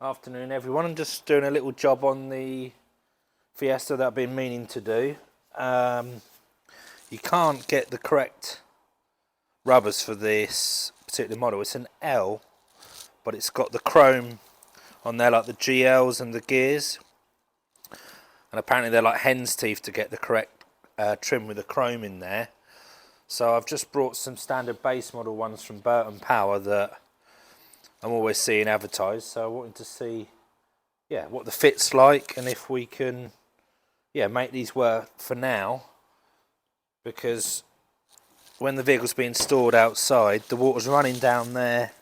Afternoon everyone, I'm just doing a little job on the Fiesta that I've been meaning to do. You can't get the correct rubbers for this particular model. It's an L, but it's got the chrome on there like the GLs and the gears, and apparently they're like hen's teeth to get the correct trim with the chrome in there. So I've just brought some standard base model ones from Burton Power that I'm always seeing advertised, so I wanted to see what the fit's like and if we can make these work for now, because when the vehicle's being stored outside, the water's running down there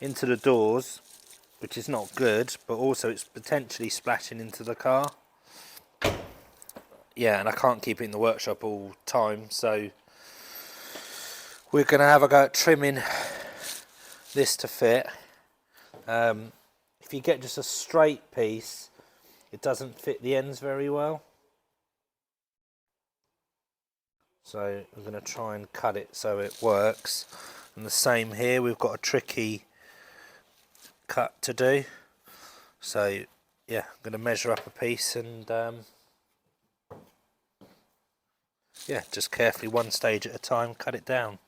into the doors, which is not good, but also it's potentially splashing into the car. And I can't keep it in the workshop all the time, so we're going to have a go at trimming this to fit. If you get just a straight piece, it doesn't fit the ends very well. So I'm going to try and cut it so it works. And the same here, we've got a tricky cut to do. So I'm going to measure up a piece and just carefully, one stage at a time, cut it down.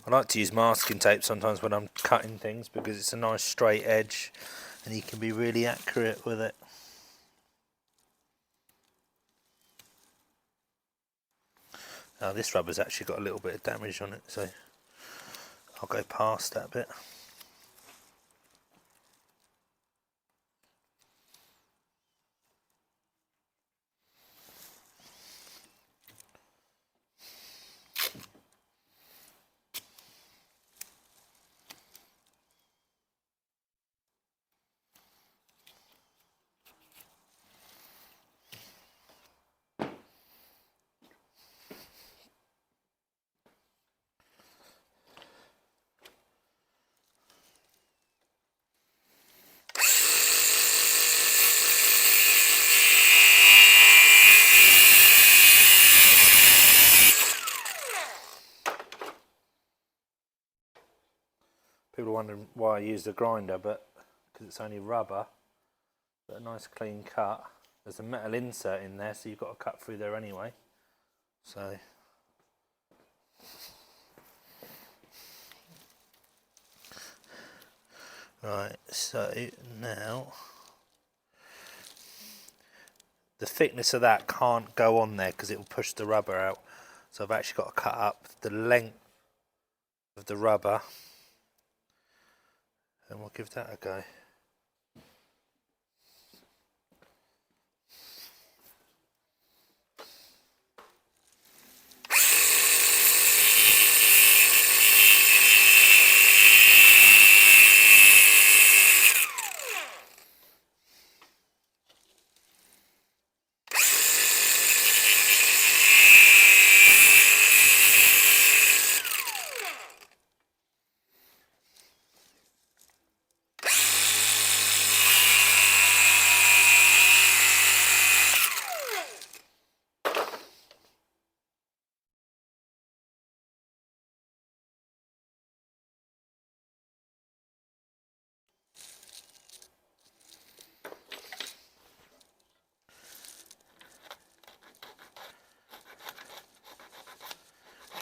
I like to use masking tape sometimes when I'm cutting things because it's a nice straight edge and you can be really accurate with it. Now this rubber's actually got a little bit of damage on it, so I'll go past that bit. People are wondering why I use the grinder, but because it's only rubber, but a nice clean cut. There's a metal insert in there, so you've got to cut through there anyway. So right, so now the thickness of that can't go on there because it will push the rubber out. So I've actually got to cut up the length of the rubber, and we'll give that a go.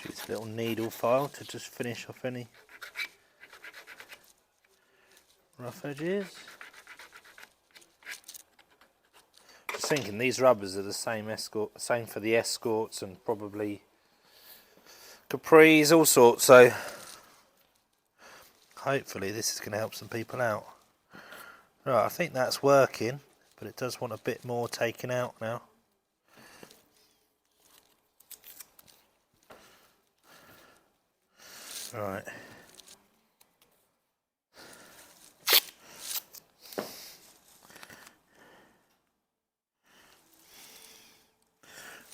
Use a little needle file to just finish off any rough edges. Just thinking these rubbers are the same for the Escorts and probably Capris, all sorts, so hopefully this is going to help some people out. Right, I think that's working, but it does want a bit more taken out now. Right.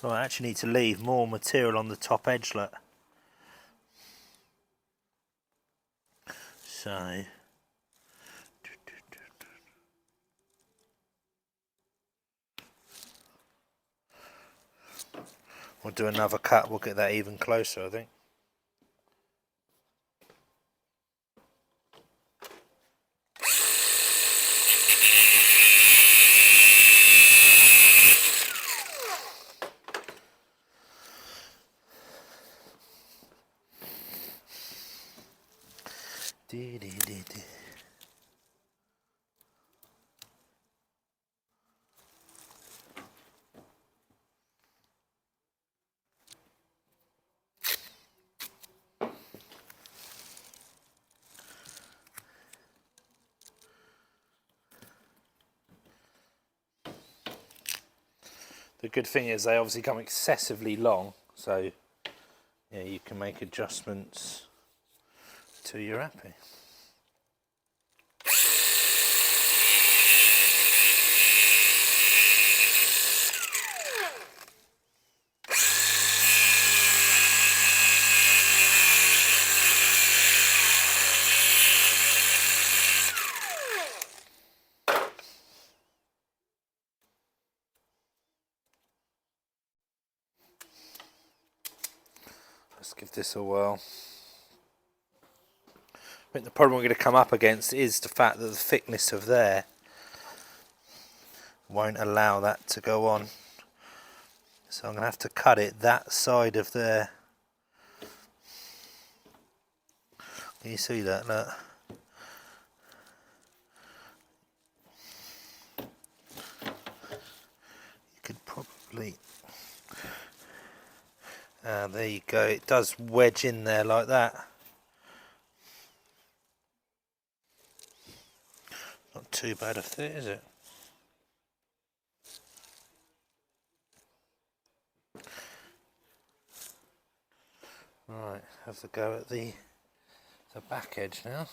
I actually need to leave more material on the top edge, look. So We'll do another cut, we'll get that even closer, I think. The good thing is they obviously come excessively long, so yeah, you can make adjustments till you're happy. Let's give this a whirl. I think the problem we're going to come up against is the fact that the thickness of there won't allow that to go on. So I'm going to have to cut it that side of there. Can you see that? Look. You could probably... there you go, it does wedge in there like that. Not too bad a fit, is it? Right, have to go at the back edge now.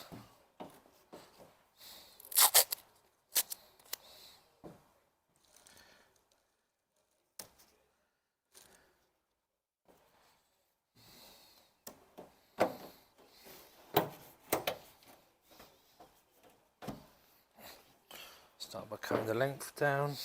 Start by cutting the length down.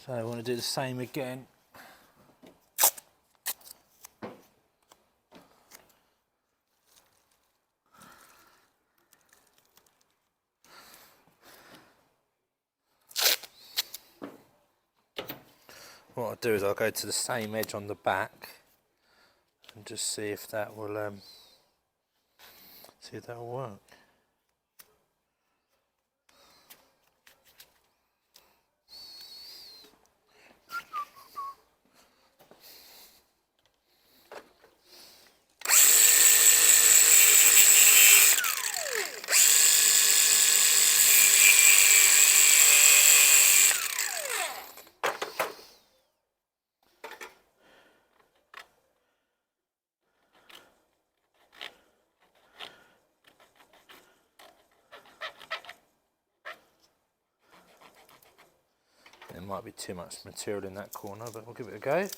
So I want to do the same again. What I'll do is I'll go to the same edge on the back and just see if that will work. There might be too much material in that corner, but we'll give it a go.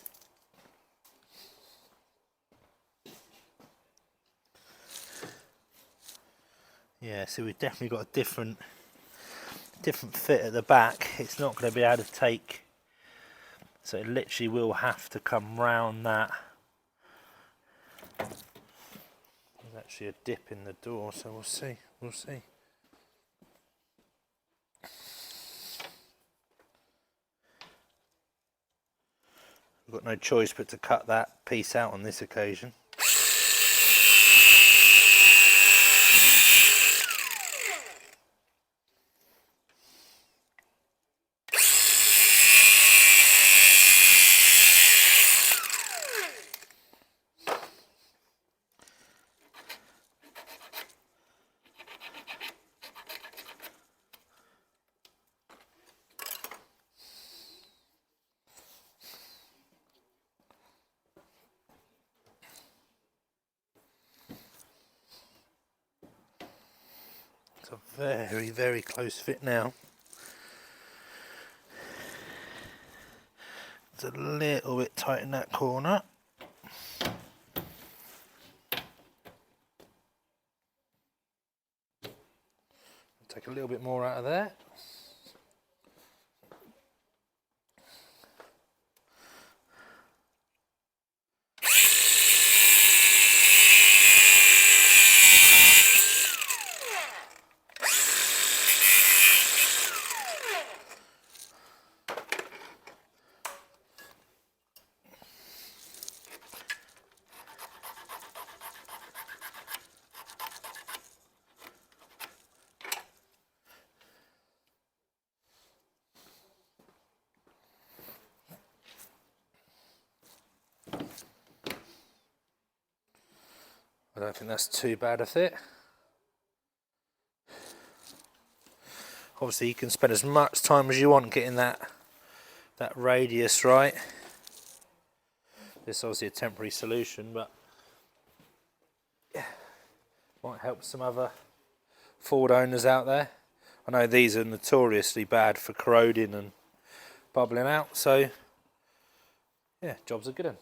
Yeah, so we've definitely got a different fit at the back. It's not going to be able to take, so it literally will have to come round that. There's actually a dip in the door, so we'll see. We've got no choice but to cut that piece out on this occasion. a very, very close fit now. It's a little bit tight in that corner. Take a little bit more out of there. I don't think that's too bad a fit. Obviously you can spend as much time as you want getting that radius right. This is obviously a temporary solution, but yeah, might help some other Ford owners out there. I know these are notoriously bad for corroding and bubbling out, so yeah, job's a good one.